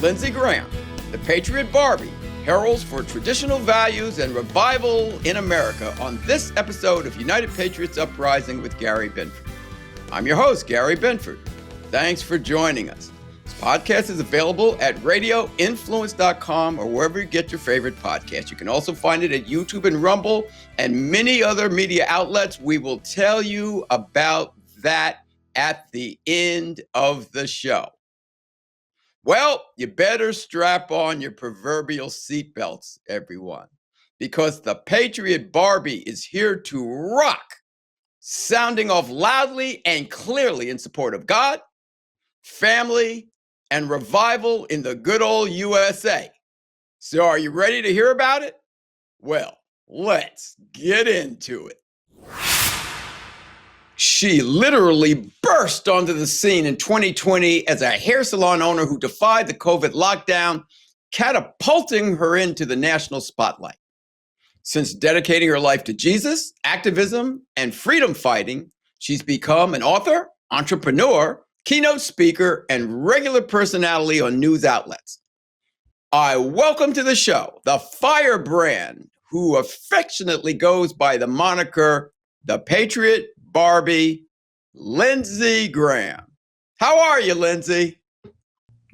Lindsey Graham, the Patriot Barbie, Heralds for traditional values and revival in America on this episode of United Patriots Uprising with Gary Binford. I'm your host, Gary Binford. Thanks for joining us. This podcast is available at radioinfluence.com or wherever you get your favorite podcast. You can also find it at YouTube and Rumble and many other media outlets. We will tell you about that at the end of the show. Well, you better strap on your proverbial seatbelts, everyone, because the Patriot Barbie is here to rock, sounding off loudly and clearly in support of God, family, and revival in the good old USA. So are you ready to hear about it? Well, let's get into it. She literally burst onto the scene in 2020 as a hair salon owner who defied the COVID lockdown, catapulting her into the national spotlight. Since dedicating her life to Jesus, activism, and freedom fighting, she's become an author, entrepreneur, keynote speaker, and regular personality on news outlets. I welcome to the show the firebrand, who affectionately goes by the moniker the Patriot Barbie, Lindsey Graham. How are you, Lindsey?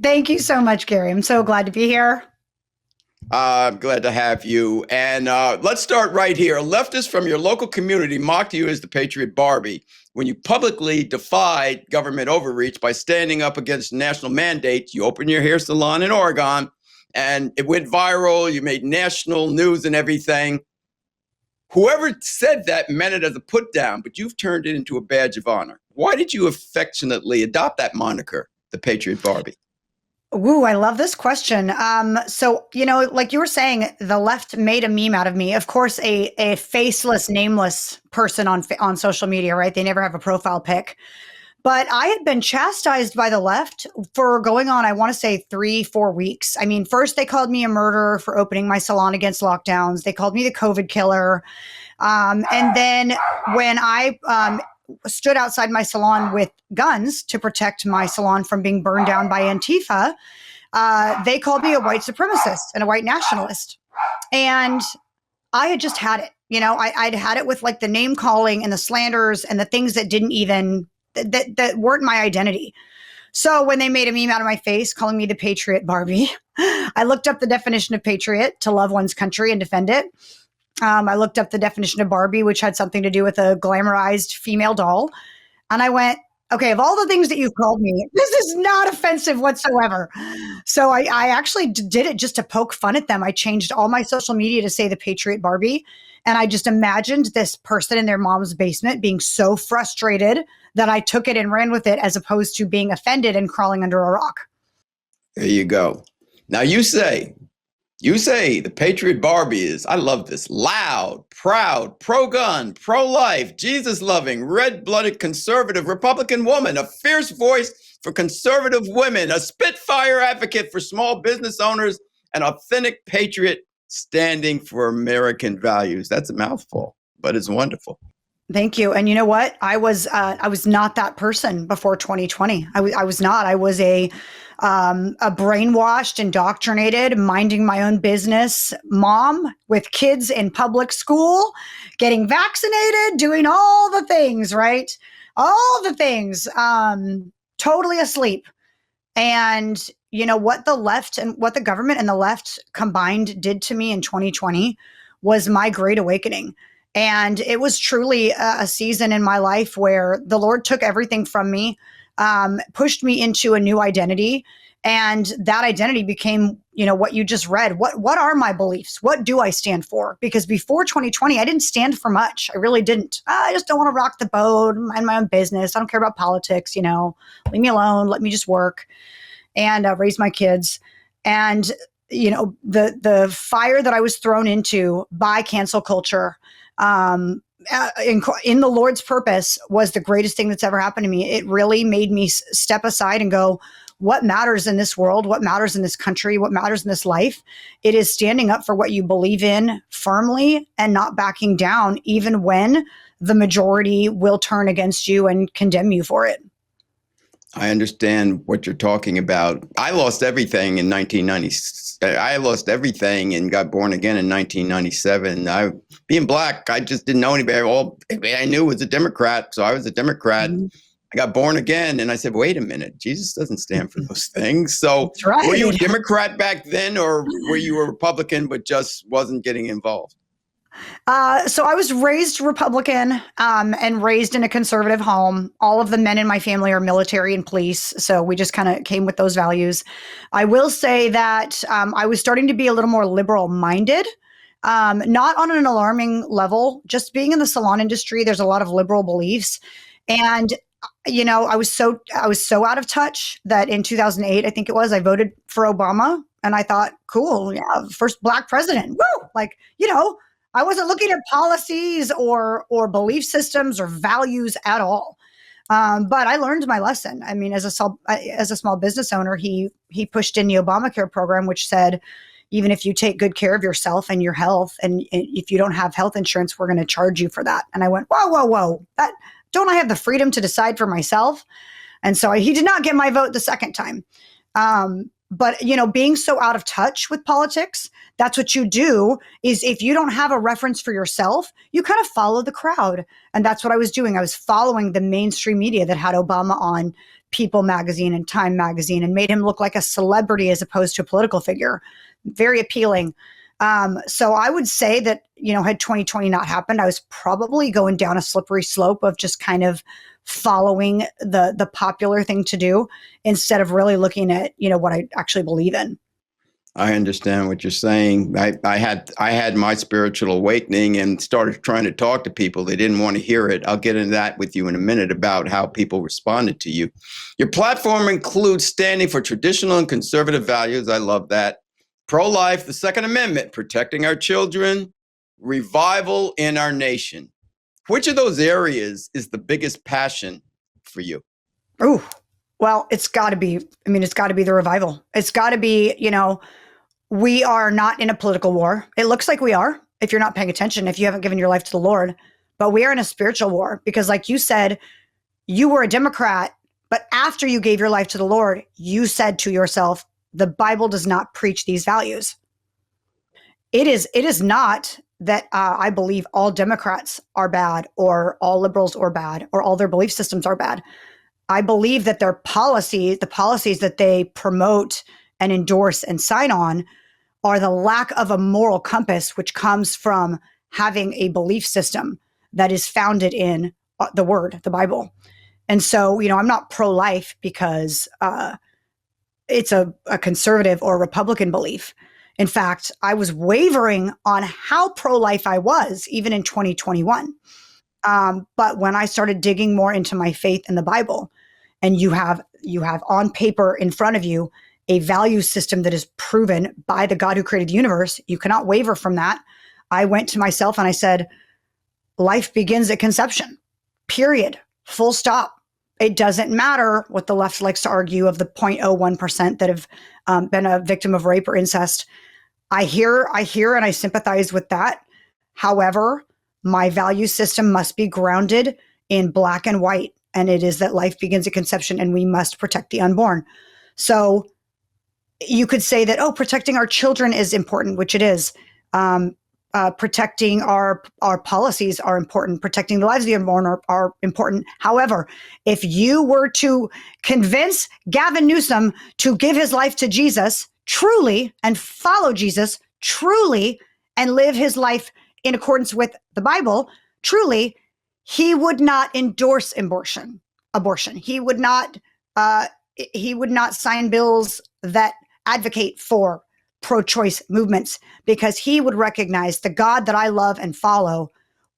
Thank you so much, Gary. I'm so glad to be here. I'm glad to have you. And let's start right here. Leftists from your local community mocked you as the Patriot Barbie when you publicly defied government overreach by standing up against national mandates. You opened your hair salon in Oregon, and it went viral. You made national news and everything. Whoever said that meant it as a put down, but you've turned it into a badge of honor. Why did you affectionately adopt that moniker, the Patriot Barbie? Ooh, I love this question. So, like you were saying, the left made a meme out of me. Of course, a faceless, nameless person on social media, right? They never have a profile pic. But I had been chastised by the left for going on, I want to say 3-4 weeks. I mean, first they called me a murderer for opening my salon against lockdowns. They called me the COVID killer. And then when I stood outside my salon with guns to protect my salon from being burned down by Antifa, they called me a white supremacist and a white nationalist. And I had just had it. I'd had it with like the name calling and the slanders and the things that didn't even that weren't my identity. So when they made a meme out of my face calling me the Patriot Barbie, I looked up the definition of patriot, to love one's country and defend it. I looked up the definition of Barbie, which had something to do with a glamorized female doll. And I went, okay, of all the things that you've called me, this is not offensive whatsoever. So I actually did it just to poke fun at them. I changed all my social media to say the Patriot Barbie. And I just imagined this person in their mom's basement being so frustrated that I took it and ran with it as opposed to being offended and crawling under a rock. There you go. Now you say the Patriot Barbie is, I love this, loud, proud, pro-gun, pro-life, Jesus-loving, red-blooded conservative Republican woman, a fierce voice for conservative women, a spitfire advocate for small business owners, an authentic patriot standing for American values. That's a mouthful, but it's wonderful. Thank you. And you know what? I was not that person before 2020. I was not. I was a brainwashed, indoctrinated, minding my own business mom with kids in public school, getting vaccinated, doing all the things, right? All the things, totally asleep. And what the left and what the government and the left combined did to me in 2020 was my great awakening. And it was truly a season in my life where the Lord took everything from me, pushed me into a new identity. And that identity became, what you just read. What are my beliefs? What do I stand for? Because before 2020, I didn't stand for much. I really didn't. I just don't want to rock the boat, mind my own business. I don't care about politics, leave me alone. Let me just work and raise my kids. And, the fire that I was thrown into by cancel culture, in the Lord's purpose was the greatest thing that's ever happened to me. It really made me step aside and go, what matters in this world? What matters in this country? What matters in this life? It is standing up for what you believe in firmly and not backing down, even when the majority will turn against you and condemn you for it. I understand what you're talking about. I lost everything in 1990. I lost everything and got born again in 1997. Being black, I just didn't know anybody. All I knew was a Democrat, so I was a Democrat. Mhm. I got born again, and I said, "Wait a minute, Jesus doesn't stand for those things." So, That's were you a right. Democrat back then, or were you a Republican but just wasn't getting involved? So I was raised Republican and raised in a conservative home. All of the men in my family are military and police, so we just kind of came with those values. I will say that I was starting to be a little more liberal minded. Not on an alarming level, just being in the salon industry, there's a lot of liberal beliefs. And I was so out of touch that in 2008, I think it was, I voted for Obama and I thought, cool, yeah, first black president. Woo! I wasn't looking at policies or belief systems or values at all. But I learned my lesson. I mean, as a small business owner, he pushed in the Obamacare program, which said, even if you take good care of yourself and your health, and if you don't have health insurance, we're going to charge you for that. And I went, whoa, whoa, whoa! That don't I have the freedom to decide for myself? And so he did not get my vote the second time. But being so out of touch with politics, that's what you do. Is if you don't have a reference for yourself, you kind of follow the crowd, and that's what I was doing. I was following the mainstream media that had Obama on People magazine and Time magazine and made him look like a celebrity as opposed to a political figure. Very appealing. So I would say that, had 2020 not happened, I was probably going down a slippery slope of just kind of following the popular thing to do instead of really looking at, what I actually believe in. I understand what you're saying. I had my spiritual awakening and started trying to talk to people. They didn't want to hear it. I'll get into that with you in a minute about how people responded to you. Your platform includes standing for traditional and conservative values. I love that. Pro-life, the Second Amendment, protecting our children, revival in our nation. Which of those areas is the biggest passion for you? Ooh, well, it's got to be. I mean, it's got to be the revival. It's got to be. We are not in a political war. It looks like we are if you're not paying attention, if you haven't given your life to the Lord. But we are in a spiritual war because, like you said, you were a Democrat, but after you gave your life to the Lord, you said to yourself, the Bible does not preach these values. It is not that I believe all Democrats are bad or all liberals are bad or all their belief systems are bad. I believe that their policies, the policies that they promote and endorse and sign on, are the lack of a moral compass, which comes from having a belief system that is founded in the Word, the Bible. And so, I'm not pro-life because it's a conservative or Republican belief. In fact, I was wavering on how pro-life I was, even in 2021. But when I started digging more into my faith in the Bible, and you have on paper in front of you a value system that is proven by the God who created the universe, you cannot waver from that. I went to myself and I said, life begins at conception, period, full stop. It doesn't matter what the left likes to argue of the 0.01% that have been a victim of rape or incest. I hear and I sympathize with that. However, my value system must be grounded in black and white. And it is that life begins at conception and we must protect the unborn. So you could say that, protecting our children is important, which it is. Protecting our policies are important. Protecting the lives of the unborn are important. However, if you were to convince Gavin Newsom to give his life to Jesus truly and follow Jesus truly and live his life in accordance with the Bible truly, he would not endorse abortion. He would not sign bills that advocate for pro-choice movements because he would recognize the God that I love and follow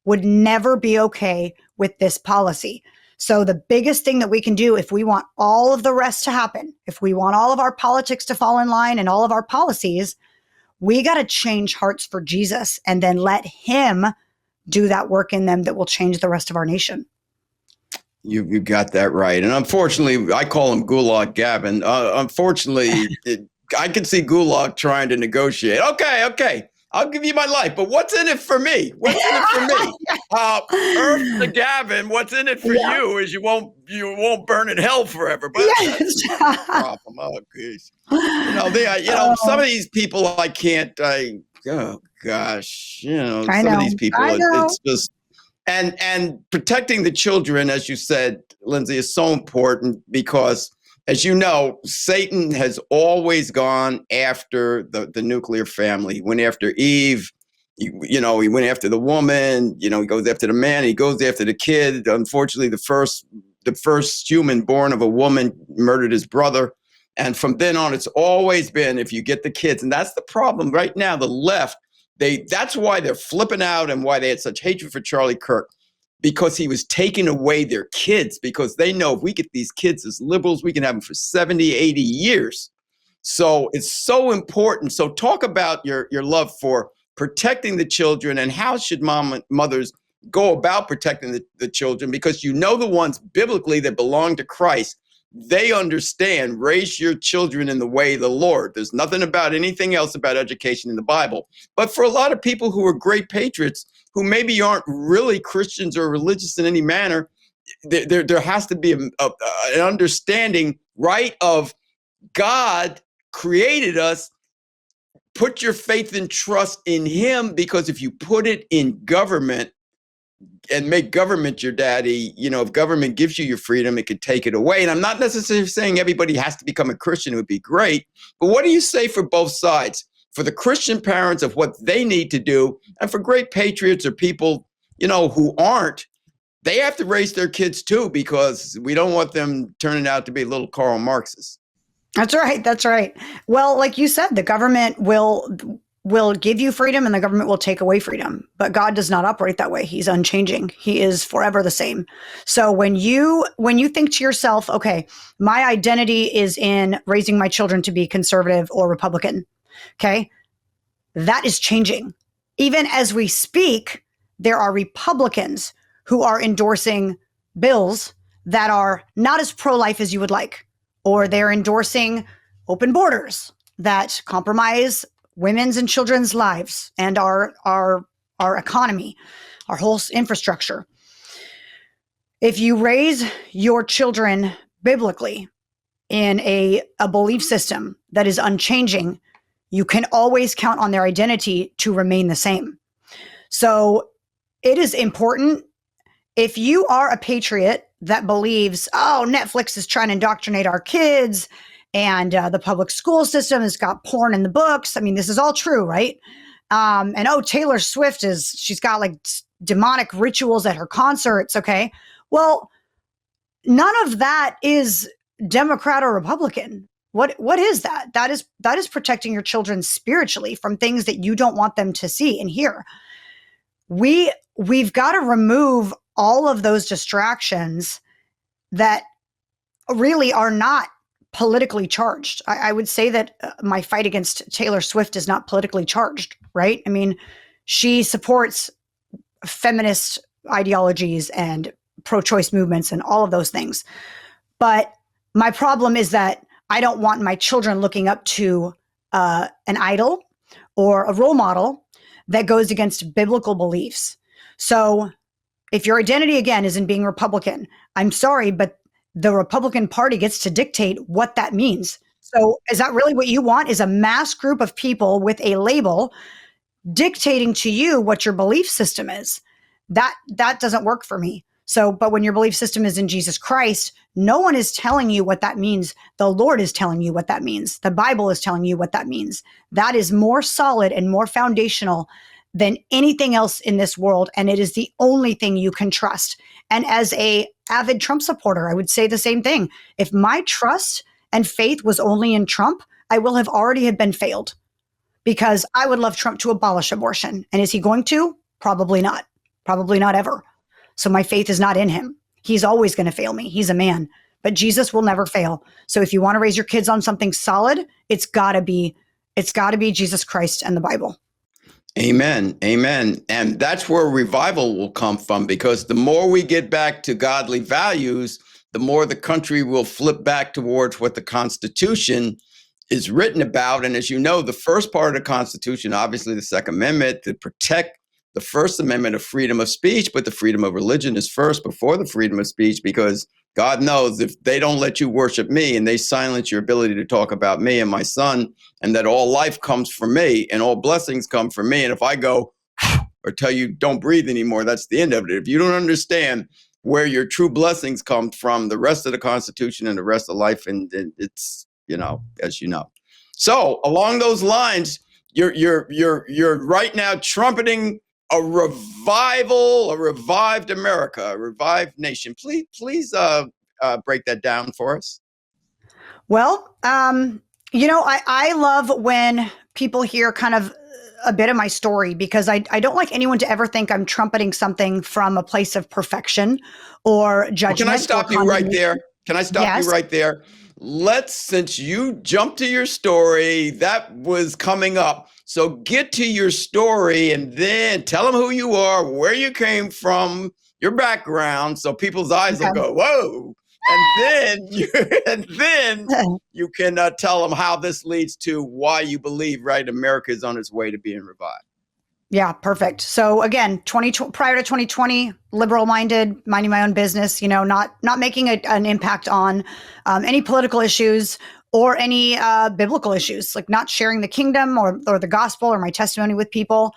would never be okay with this policy. So the biggest thing that we can do if we want all of the rest to happen, if we want all of our politics to fall in line and all of our policies, we got to change hearts for Jesus and then let him do that work in them that will change the rest of our nation. You got that right. And unfortunately, I call him Gulag Gavin. Unfortunately, I can see Gulag trying to negotiate. Okay. I'll give you my life, but what's in it for me? What's in it for me? Earth to Gavin, what's in it for Yeah. you is you won't burn in hell forever. But that's Yes. the problem. Oh, geez. Some of these people oh gosh, I some of know. these people, I know. it's just, and protecting the children, as you said, Lindsey, is so important because, as you know, Satan has always gone after the nuclear family. He went after Eve. He went after the woman. He goes after the man. He goes after the kid. Unfortunately, the first human born of a woman murdered his brother. And from then on, it's always been, if you get the kids, and that's the problem right now. The left, that's why they're flipping out and why they had such hatred for Charlie Kirk, because he was taking away their kids, because they know if we get these kids as liberals, we can have them for 70, 80 years. So it's so important. So talk about your love for protecting the children, and how should mothers go about protecting the children, because the ones biblically that belong to Christ, they understand, raise your children in the way of the Lord. There's nothing about anything else about education in the Bible. But for a lot of people who are great patriots, who maybe aren't really Christians or religious in any manner, there has to be an understanding, right, of God created us. Put your faith and trust in him, because if you put it in government and make government your daddy, if government gives you your freedom, it could take it away. And I'm not necessarily saying everybody has to become a Christian. It would be great. But what do you say for both sides? For the Christian parents of what they need to do, and for great patriots or people, who aren't, they have to raise their kids too, because we don't want them turning out to be little Karl Marxes. That's right. That's right. Well, like you said, the government will give you freedom and the government will take away freedom. But God does not operate that way. He's unchanging. He is forever the same. So when you think to yourself, okay, my identity is in raising my children to be conservative or Republican, okay, that is changing. Even as we speak, there are Republicans who are endorsing bills that are not as pro-life as you would like, or they're endorsing open borders that compromise women's and children's lives and our economy, our whole infrastructure. If you raise your children biblically in a belief system that is unchanging, you can always count on their identity to remain the same. So it is important. If you are a patriot that believes, oh, Netflix is trying to indoctrinate our kids, and the public school system has got porn in the books. I mean, this is all true, right? And Taylor Swift she's got like demonic rituals at her concerts. Okay. Well, none of that is Democrat or Republican. What is that? That is protecting your children spiritually from things that you don't want them to see and hear. We've got to remove all of those distractions that really are not politically charged. I would say that my fight against Taylor Swift is not politically charged, right? I mean, she supports feminist ideologies and pro-choice movements and all of those things. But my problem is that I don't want my children looking up to an idol or a role model that goes against biblical beliefs. So if your identity, again, is in being Republican, I'm sorry, but the Republican Party gets to dictate what that means. So is that really what you want, is a mass group of people with a label dictating to you what your belief system is? That doesn't work for me. So, but when your belief system is in Jesus Christ, no one is telling you what that means. The Lord is telling you what that means. The Bible is telling you what that means. That is more solid and more foundational than anything else in this world. And it is the only thing you can trust. And as a avid Trump supporter, I would say the same thing. If my trust and faith was only in Trump, I will have already been failed, because I would love Trump to abolish abortion. And is he going to? Probably not. Probably not ever. So my faith is not in him. He's always going to fail me. He's a man, but Jesus will never fail. So if you want to raise your kids on something solid, it's gotta be Jesus Christ and the Bible. Amen. Amen. And that's where revival will come from, because the more we get back to godly values, the more the country will flip back towards what the Constitution is written about. And as you know, the first part of the Constitution, obviously the Second Amendment, to protect the First Amendment of freedom of speech, but the freedom of religion is first before the freedom of speech, because God knows if they don't let you worship me and they silence your ability to talk about me and my son, and that all life comes from me and all blessings come from me. And if I go or tell you don't breathe anymore, that's the end of it. If you don't understand where your true blessings come from, the rest of the Constitution and the rest of life, and it's, as you know. So along those lines, you're right now trumpeting a revival, a revived America, a revived nation. Please break that down for us. Well, I love when people hear kind of a bit of my story, because I don't like anyone to ever think I'm trumpeting something from a place of perfection or judgment. Can I stop you right there? Can I stop Yes. you right there? Since you jumped to your story, that was coming up. So get to your story and then tell them who you are, where you came from, your background, so people's eyes will go, whoa. And then you can tell them how this leads to why you believe, right, America is on its way to being revived. Yeah, perfect. So again, prior to 2020, liberal-minded, minding my own business, not making an impact on any political issues or any biblical issues, like not sharing the kingdom or the gospel or my testimony with people.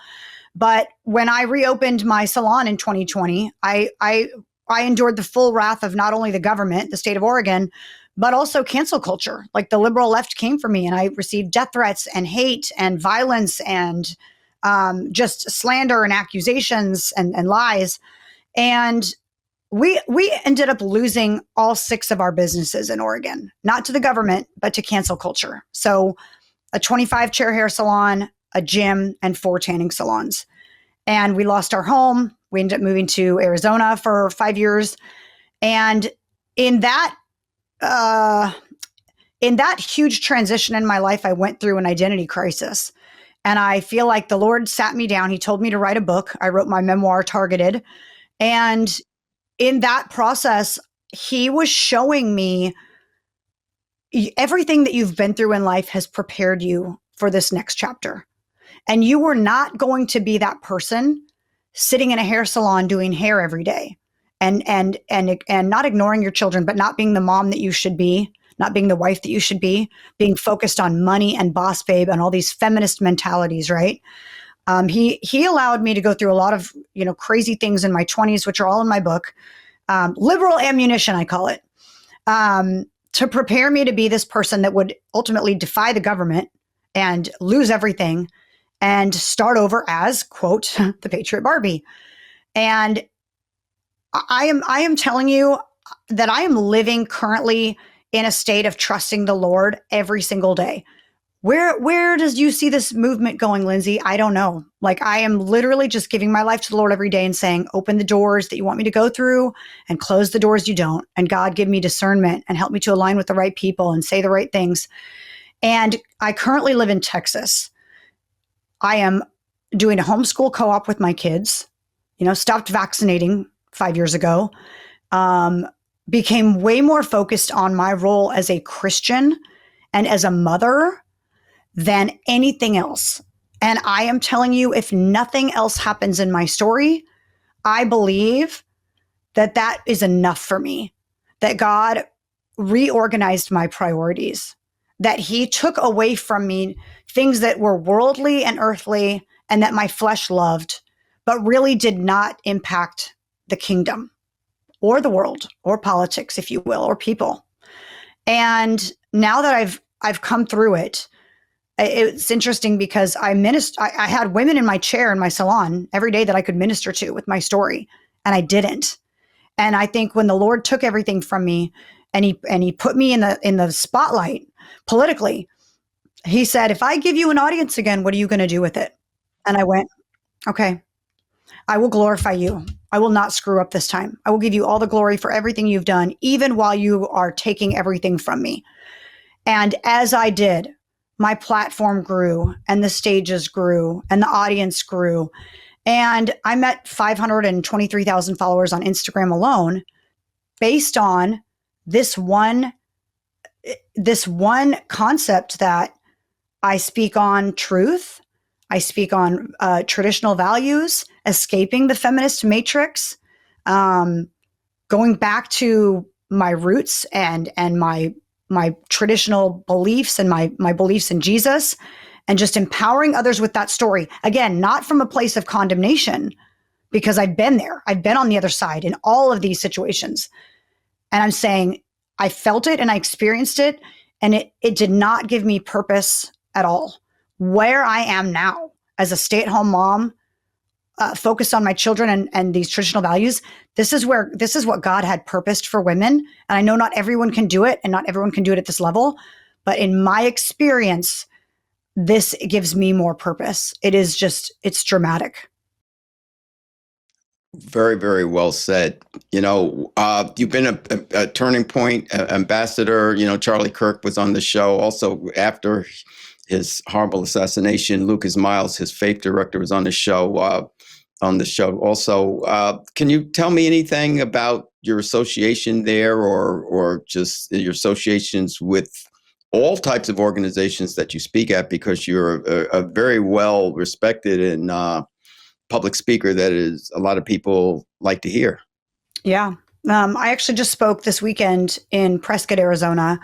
But when I reopened my salon in 2020, I endured the full wrath of not only the government, the state of Oregon, but also cancel culture. Like the liberal left came for me, and I received death threats and hate and violence and just slander and accusations and lies. And we ended up losing all 6 of our businesses in Oregon, not to the government, but to cancel culture. So a 25 chair hair salon, a gym, and 4 tanning salons. And we lost our home. We ended up moving to Arizona for 5 years. And in that huge transition in my life, I went through an identity crisis. And I feel like the Lord sat me down. He told me to write a book. I wrote my memoir, Targeted. And in that process, he was showing me everything that you've been through in life has prepared you for this next chapter. And you were not going to be that person sitting in a hair salon doing hair every day and not ignoring your children, but not being the mom that you should be, not being the wife that you should be, being focused on money and boss babe and all these feminist mentalities, right? He allowed me to go through a lot of, crazy things in my 20s, which are all in my book. Liberal ammunition, I call it, to prepare me to be this person that would ultimately defy the government and lose everything and start over as, quote, the Patriot Barbie. And I am telling you that I am living currently in a state of trusting the Lord every single day. Where does you see this movement going, Lindsey? I don't know. Like, I am literally just giving my life to the Lord every day and saying, open the doors that you want me to go through and close the doors you don't. And God, give me discernment and help me to align with the right people and say the right things. And I currently live in Texas. I am doing a homeschool co-op with my kids, stopped vaccinating 5 years ago, became way more focused on my role as a Christian and as a mother than anything else. And I am telling you, if nothing else happens in my story, I believe that is enough for me, that God reorganized my priorities, that he took away from me things that were worldly and earthly and that my flesh loved, but really did not impact the kingdom or the world or politics, if you will, or people. And now that I've come through it, it's interesting because I had women in my chair in my salon every day that I could minister to with my story, and I didn't. And I think when the Lord took everything from me and he put me in the spotlight politically, he said, if I give you an audience again, what are you going to do with it? And I went, okay, I will glorify you. I will not screw up this time. I will give you all the glory for everything you've done, even while you are taking everything from me. And as I did, my platform grew and the stages grew and the audience grew. And I met 523,000 followers on Instagram alone based on this one this one concept that I speak on truth, I speak on traditional values, escaping the feminist matrix, going back to my roots and my traditional beliefs and my beliefs in Jesus, and just empowering others with that story. Again, not from a place of condemnation, because I've been there. I've been on the other side in all of these situations. And I'm saying I felt it and I experienced it, and it did not give me purpose at all. Where I am now as a stay-at-home mom, focused on my children and these traditional values, this is what God had purposed for women. And I know not everyone can do it, and not everyone can do it at this level, but in my experience, this gives me more purpose. It's dramatic. Very, very well said. You've been a turning point ambassador. Charlie Kirk was on the show. Also, after his horrible assassination, Lucas Miles, his faith director, was on the show. Also, can you tell me anything about your association there, or just your associations with all types of organizations that you speak at? Because you're a very well respected and public speaker that is a lot of people like to hear. Yeah. I actually just spoke this weekend in Prescott, Arizona,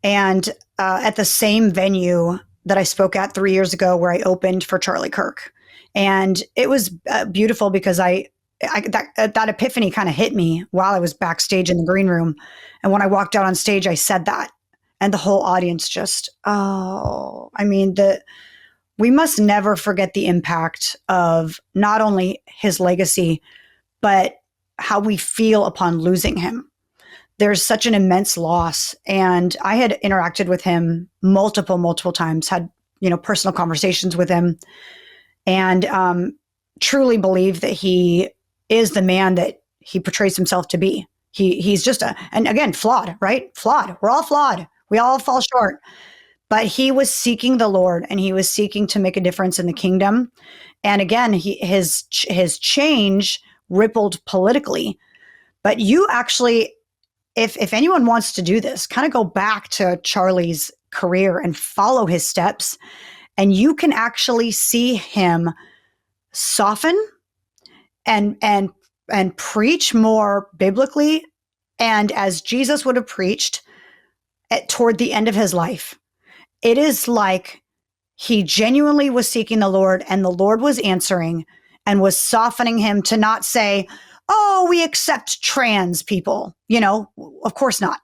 and at the same venue that I spoke at 3 years ago, where I opened for Charlie Kirk. And it was beautiful because that epiphany kind of hit me while I was backstage in the green room. And when I walked out on stage, I said that, and the whole audience just, we must never forget the impact of not only his legacy, but how we feel upon losing him. There's such an immense loss. And I had interacted with him multiple times, had, personal conversations with him, and truly believe that he is the man that he portrays himself to be. He's just and again, flawed, right? Flawed. We're all flawed. We all fall short. But he was seeking the Lord, and he was seeking to make a difference in the kingdom. And again, his change rippled politically. But you actually, if anyone wants to do this, kind of go back to Charlie's career and follow his steps, and you can actually see him soften and preach more biblically, and as Jesus would have preached toward the end of his life. It is like he genuinely was seeking the Lord, and the Lord was answering and was softening him to not say, "Oh, we accept trans people." Of course not.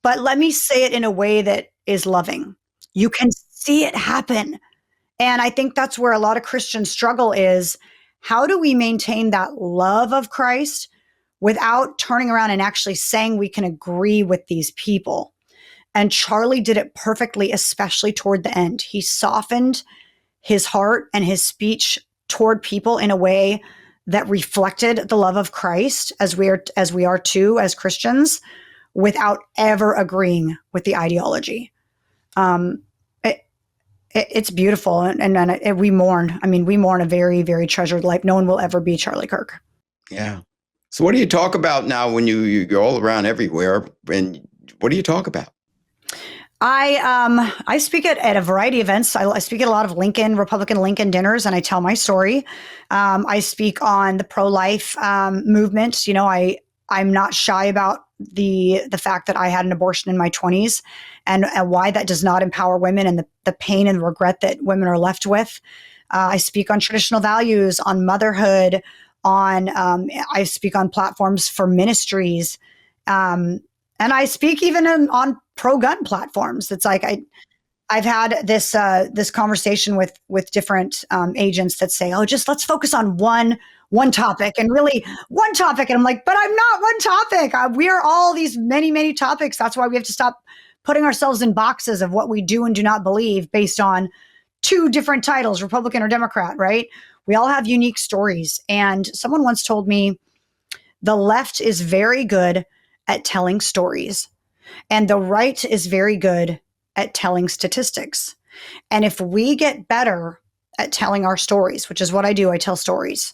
But let me say it in a way that is loving. You can see it happen. And I think that's where a lot of Christians struggle is, how do we maintain that love of Christ without turning around and actually saying we can agree with these people? And Charlie did it perfectly, especially toward the end. He softened his heart and his speech toward people in a way that reflected the love of Christ, as we are too as Christians, without ever agreeing with the ideology. It's beautiful, and we mourn. We mourn a very, very treasured life. No one will ever be Charlie Kirk. Yeah. So what do you talk about now when you go all around everywhere? And what do you talk about? I speak at a variety of events. I speak at a lot of Republican Lincoln dinners, and I tell my story. I speak on the pro-life movement. I'm not shy about the fact that I had an abortion in my 20s, and why that does not empower women, and the pain and regret that women are left with. I speak on traditional values, on motherhood, I speak on platforms for ministries. And I speak even on pro-gun platforms. It's like I've had this conversation with different agents that say, "Oh, just let's focus on one topic, and really one topic." And I'm like, "But I'm not one topic. We are all these many topics." That's why we have to stop putting ourselves in boxes of what we do and do not believe based on two different titles, Republican or Democrat. Right? We all have unique stories. And someone once told me, the left is very good at telling stories, and the right is very good at telling statistics. And if we get better at telling our stories, which is what I do, I tell stories,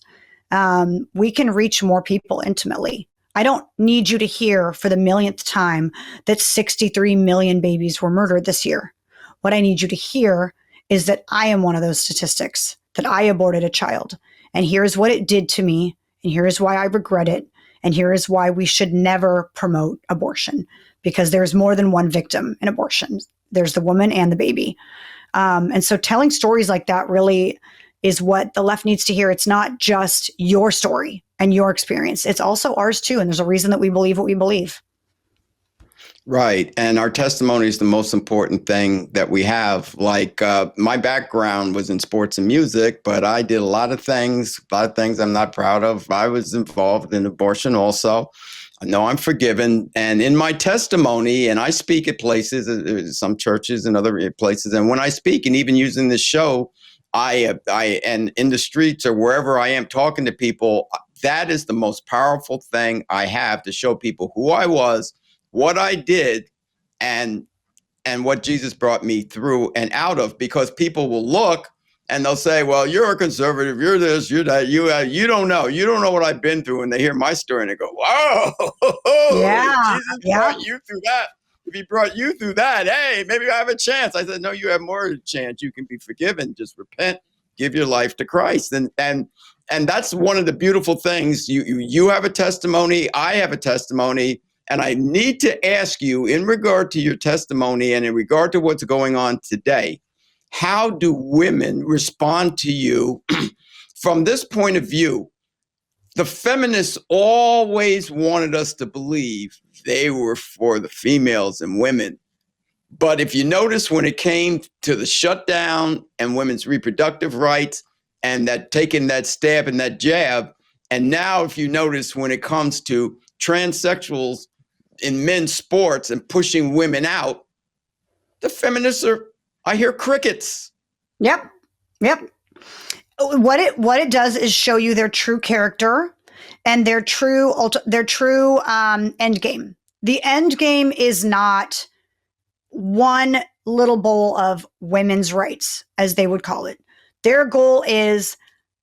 we can reach more people intimately. I don't need you to hear for the millionth time that 63 million babies were murdered this year. What I need you to hear is that I am one of those statistics, that I aborted a child. And here's what it did to me. And here's why I regret it. And here is why we should never promote abortion, because there's more than one victim in abortion. There's the woman and the baby. And so telling stories like that really is what the left needs to hear. It's not just your story and your experience. It's also ours too. And there's a reason that we believe what we believe. Right. And our testimony is the most important thing that we have. Like my background was in sports and music, but I did a lot of things I'm not proud of. I was involved in abortion also. I know I'm forgiven. And in my testimony, and I speak at places, some churches and other places. And when I speak, and even using this show, and in the streets or wherever I am talking to people, that is the most powerful thing I have to show people who I was, what I did, and what Jesus brought me through and out of, because people will look and they'll say, well, you're a conservative, you're this, you're that, you don't know what I've been through. And they hear my story and they go, wow, Yeah. Jesus brought you through that. If he brought you through that, hey, maybe I have a chance. I said, no, you have more of a chance. You can be forgiven. Just repent, give your life to Christ. And that's one of the beautiful things. You have a testimony, I have a testimony. And I need to ask you, in regard to your testimony and in regard to what's going on today, how do women respond to you from this point of view? The feminists always wanted us to believe they were for the females and women. But if you notice, when it came to the shutdown and women's reproductive rights and that taking that stab and that jab, and now if you notice, when it comes to transsexuals in men's sports and pushing women out, the feminists I hear crickets. Yep. What it does is show you their true character and their true end game. The end game is not one little bowl of women's rights, as they would call it. Their goal is,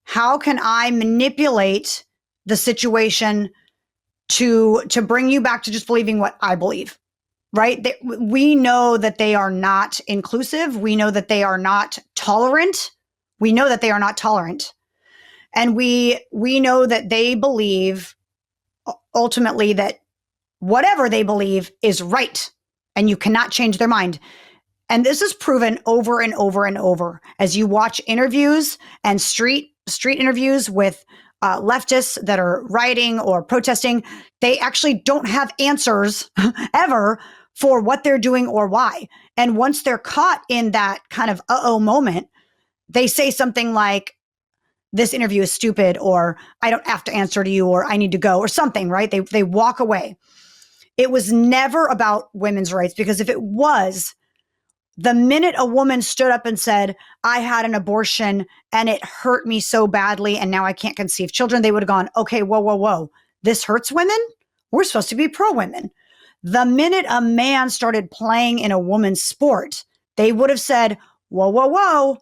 how can I manipulate the situation to bring you back to just believing what I believe, right? We know that they are not inclusive. We know that they are not tolerant. And we know that they believe ultimately that whatever they believe is right, and you cannot change their mind. And this is proven over and over and over as you watch interviews and street interviews with leftists that are rioting or protesting. They actually don't have answers ever for what they're doing or why. And once they're caught in that kind of moment, they say something like, this interview is stupid, or I don't have to answer to you, or I need to go, or something, right? They walk away. It was never about women's rights, because if it was, the minute a woman stood up and said, I had an abortion and it hurt me so badly and now I can't conceive children, they would have gone, okay, whoa. This hurts women? We're supposed to be pro-women. The minute a man started playing in a woman's sport, they would have said, whoa.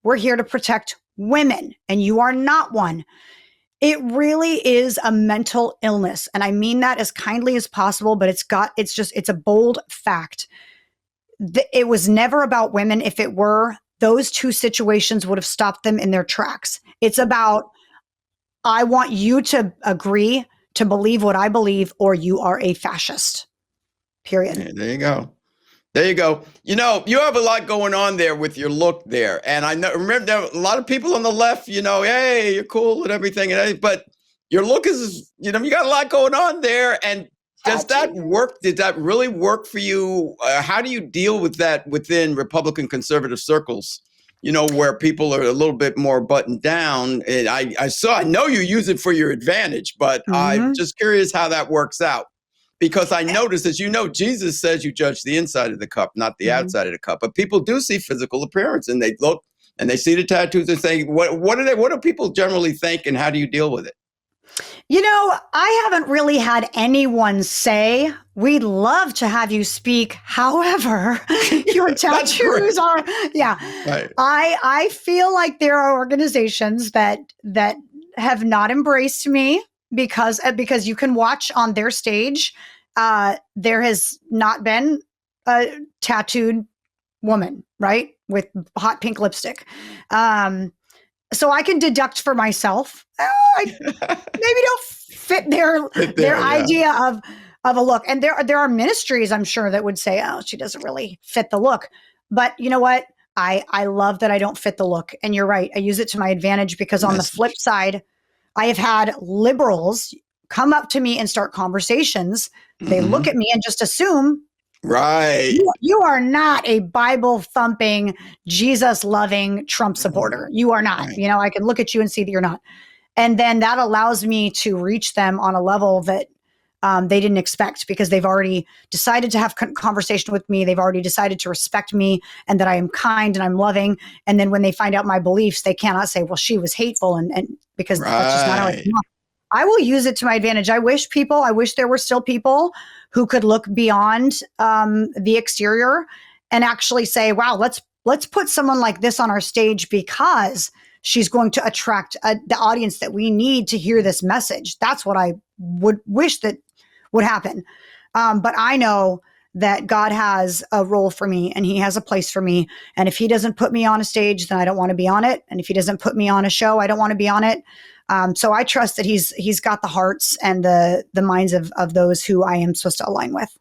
We're here to protect women and you are not one. It really is a mental illness. And I mean that as kindly as possible, but it's a bold fact. It was never about women. If it were, those two situations would have stopped them in their tracks. It's about, I want you to agree to believe what I believe, or you are a fascist. Period. Yeah, there you go. You have a lot going on there with your look there. And I remember there were a lot of people on the left, hey, you're cool and everything. But your look is, you got a lot going on there. And does that work? Did that really work for you? How do you deal with that within Republican conservative circles? Where people are a little bit more buttoned down. And I know you use it for your advantage, but I'm just curious how that works out. Because I noticed, as you know, Jesus says you judge the inside of the cup, not the outside of the cup. But people do see physical appearance, and they look and they see the tattoos and say, what do people generally think, and how do you deal with it? I haven't really had anyone say, we'd love to have you speak. However, your tattoos are, Right. I feel like there are organizations that have not embraced me because you can watch on their stage. There has not been a tattooed woman, right, with hot pink lipstick. So I can deduct for myself. I maybe don't fit their idea of a look. And there are ministries, I'm sure, that would say, "Oh, she doesn't really fit the look." But you know what? I love that I don't fit the look. And you're right. I use it to my advantage because on the flip side, I have had liberals come up to me and start conversations. They look at me and just assume, right, you are not a Bible thumping, Jesus loving Trump supporter. You are not. Right. You know, I can look at you and see that you're not. And then that allows me to reach them on a level that they didn't expect, because they've already decided to have conversation with me. They've already decided to respect me and that I am kind and I'm loving. And then when they find out my beliefs, they cannot say, well, she was hateful. And because that's just not how it's not. I will use it to my advantage. I wish there were still people who could look beyond the exterior and actually say, wow, let's put someone like this on our stage because she's going to attract the audience that we need to hear this message. That's what I would wish that would happen. But I know that God has a role for me and he has a place for me. And if he doesn't put me on a stage, then I don't want to be on it. And if he doesn't put me on a show, I don't want to be on it. So I trust that he's got the hearts and the minds of those who I am supposed to align with.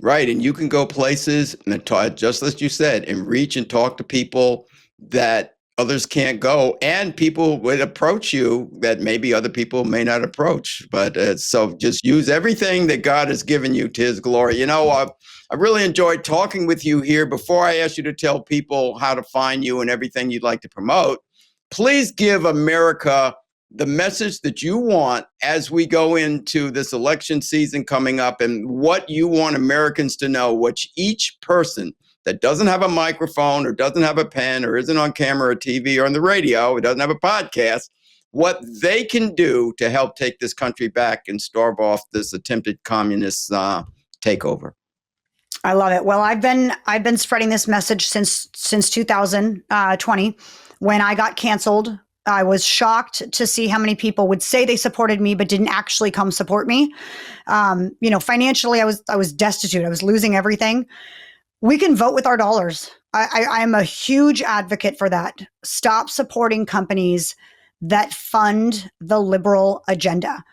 Right. And you can go places and just as you said, and reach and talk to people that others can't go, and people would approach you that maybe other people may not approach. But so just use everything that God has given you to his glory. You know, I really enjoyed talking with you here. Before I ask you to tell people how to find you and everything you'd like to promote, please give America the message that you want as we go into this election season coming up, and what you want Americans to know, which each person that doesn't have a microphone or doesn't have a pen or isn't on camera or TV or on the radio or doesn't have a podcast, what they can do to help take this country back and starve off this attempted communist takeover. I love it. Well, I've been spreading this message since 2020 when I got canceled. I was shocked to see how many people would say they supported me, but didn't actually come support me. Financially, I was destitute. I was losing everything. We can vote with our dollars. I am a huge advocate for that. Stop supporting companies that fund the liberal agenda.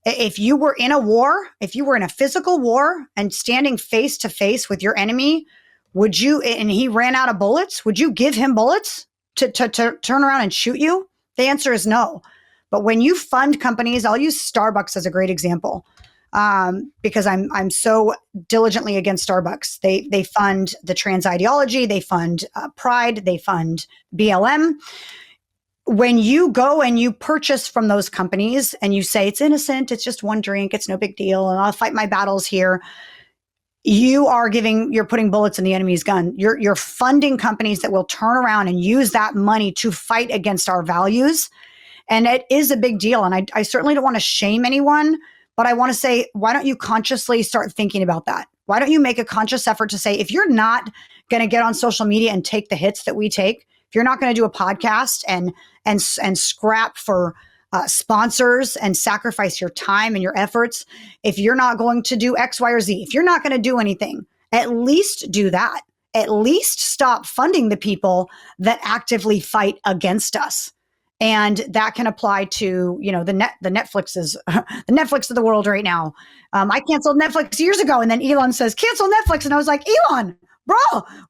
If you were in a war, if you were in a physical war and standing face to face with your enemy, would you, and he ran out of bullets, would you give him bullets to turn around and shoot you? The answer is no. But when you fund companies, I'll use Starbucks as a great example. Because I'm so diligently against Starbucks. They fund the trans ideology, they fund Pride, they fund BLM. When you go and you purchase from those companies and you say it's innocent, it's just one drink, it's no big deal, and I'll fight my battles here, you're putting bullets in the enemy's gun. You're funding companies that will turn around and use that money to fight against our values, and it is a big deal. And I certainly don't want to shame anyone. But I want to say, why don't you consciously start thinking about that? Why don't you make a conscious effort to say, if you're not going to get on social media and take the hits that we take, if you're not going to do a podcast and scrap for sponsors and sacrifice your time and your efforts, if you're not going to do X, Y, or Z, if you're not going to do anything, at least do that. At least stop funding the people that actively fight against us. And that can apply to, the Netflixes, the Netflix of the world right now. I canceled Netflix years ago, and then Elon says, cancel Netflix. And I was like, Elon, bro,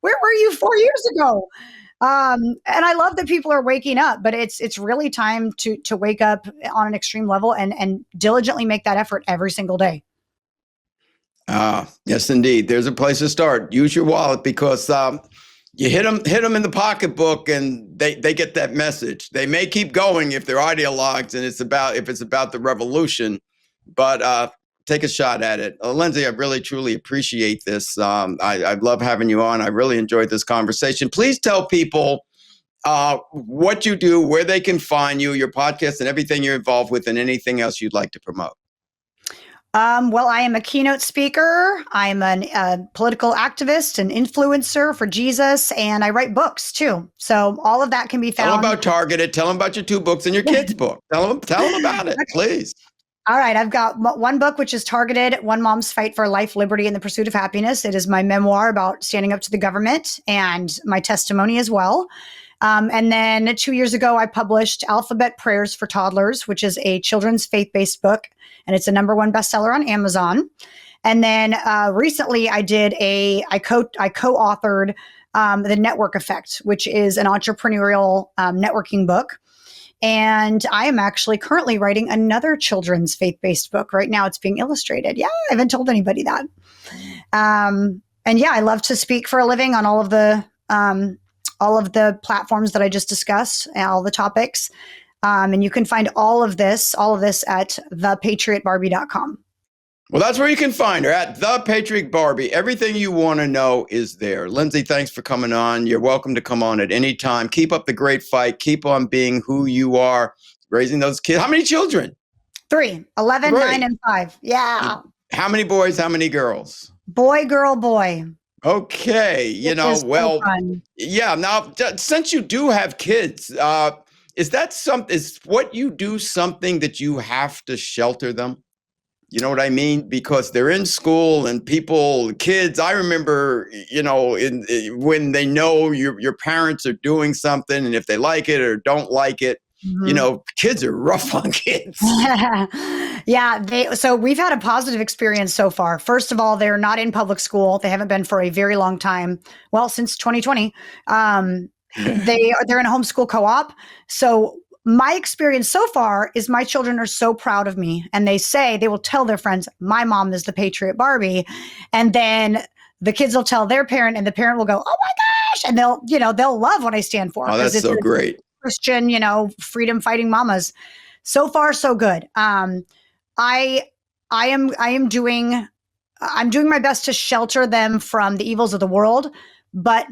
where were you 4 years ago? And I love that people are waking up, but it's really time to wake up on an extreme level and diligently make that effort every single day. Yes, indeed. There's a place to start. Use your wallet, because you hit them in the pocketbook and they get that message. They may keep going if they're ideologues and if it's about the revolution, but take a shot at it. Lindsey, I really, truly appreciate this. I love having you on. I really enjoyed this conversation. Please tell people what you do, where they can find you, your podcast and everything you're involved with, and anything else you'd like to promote. Well, I am a keynote speaker. I'm a political activist, an influencer for Jesus, and I write books too. So all of that can be found. Tell them about Targeted. Tell them about your 2 books and your kids' book. Tell them about it, please. All right. I've got one book, which is targeted One Mom's Fight for Life, Liberty, and the Pursuit of Happiness. It is my memoir about standing up to the government and my testimony as well. And then 2 years ago, I published Alphabet Prayers for Toddlers, which is a children's faith-based book, and it's a #1 bestseller on Amazon. And then recently, I co-authored The Network Effect, which is an entrepreneurial networking book. And I am actually currently writing another children's faith-based book right now. It's being illustrated. Yeah, I haven't told anybody that. And yeah, I love to speak for a living on all of the platforms that I just discussed, all the topics. And you can find all of this at thepatriotbarbie.com. Well, that's where you can find her, at The Patriot Barbie. Everything you want to know is there. Lindsey, thanks for coming on. You're welcome to come on at any time. Keep up the great fight. Keep on being who you are, raising those kids. How many children? 3, 11, 9, and 5. Yeah. How many boys? How many girls? Boy, girl, boy. Okay. Yeah. Now, since you do have kids, is what you do something that you have to shelter them? You know what I mean? Because they're in school and kids, I remember, when they know your parents are doing something, and if they like it or don't like it, kids are rough on kids. Yeah. So we've had a positive experience so far. First of all, they're not in public school. They haven't been for a very long time. Well, since 2020. They're in a homeschool co-op. So my experience so far is my children are so proud of me, and they will tell their friends, my mom is the Patriot Barbie. And then the kids will tell their parent, and the parent will go, oh my gosh. And they'll love what I stand for. Oh, that's so great. Christian, freedom fighting mamas. So far, so good. I'm doing my best to shelter them from the evils of the world, but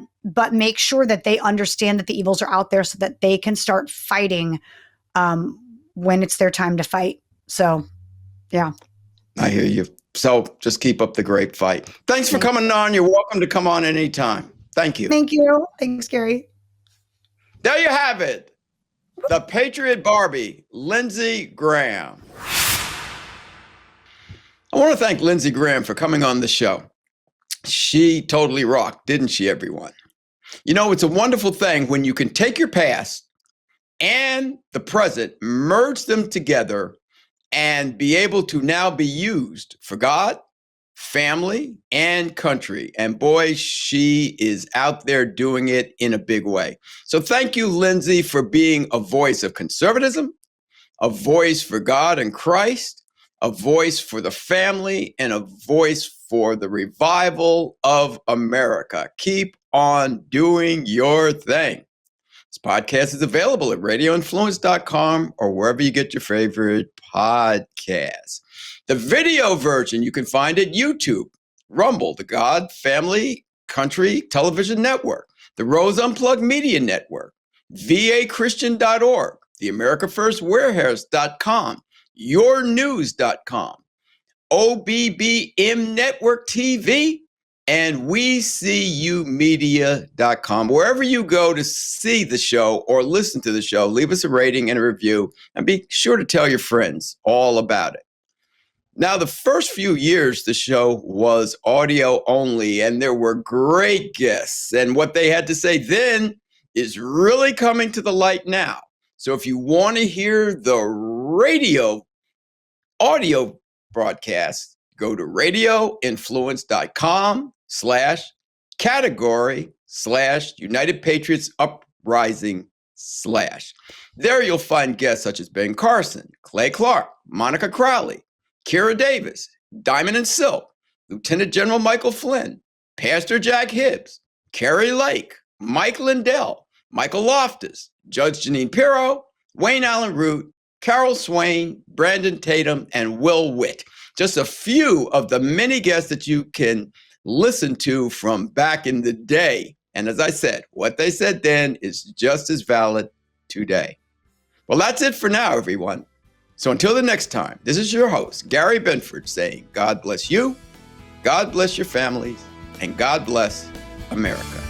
make sure that they understand that the evils are out there so that they can start fighting when it's their time to fight. So, yeah. I hear you. So just keep up the great fight. Thanks for coming on. You're welcome to come on anytime. Thank you. Thank you. Thanks, Gary. There you have it. The Patriot Barbie, Lindsey Graham. I want to thank Lindsey Graham for coming on the show. She totally rocked, didn't she, everyone? It's a wonderful thing when you can take your past and the present, merge them together, and be able to now be used for God, family, and country. And boy, she is out there doing it in a big way. So thank you, Lindsey, for being a voice of conservatism, a voice for God and Christ, a voice for the family, and a voice for the revival of America. Keep on doing your thing. This podcast is available at radioinfluence.com or wherever you get your favorite podcasts. The video version you can find at YouTube, Rumble, the God, Family, Country Television Network, the Rose Unplugged Media Network, vachristian.org, the AmericaFirstWarehouse.com, yournews.com, OBBM Network TV, and WeSeeYouMedia.com. Wherever you go to see the show or listen to the show, leave us a rating and a review, and be sure to tell your friends all about it. Now, the first few years, the show was audio only, and there were great guests. And what they had to say then is really coming to the light now. So if you want to hear the audio broadcast, go to radioinfluence.com/category/United Patriots Uprising/. There you'll find guests such as Ben Carson, Clay Clark, Monica Crowley, Kira Davis, Diamond and Silk, Lieutenant General Michael Flynn, Pastor Jack Hibbs, Carrie Lake, Mike Lindell, Michael Loftus, Judge Janine Pirro, Wayne Allen Root, Carol Swain, Brandon Tatum, and Will Witt. Just a few of the many guests that you can listen to from back in the day. And as I said, what they said then is just as valid today. Well, that's it for now, everyone. So until the next time, this is your host, Gary Binford, saying God bless you, God bless your families, and God bless America.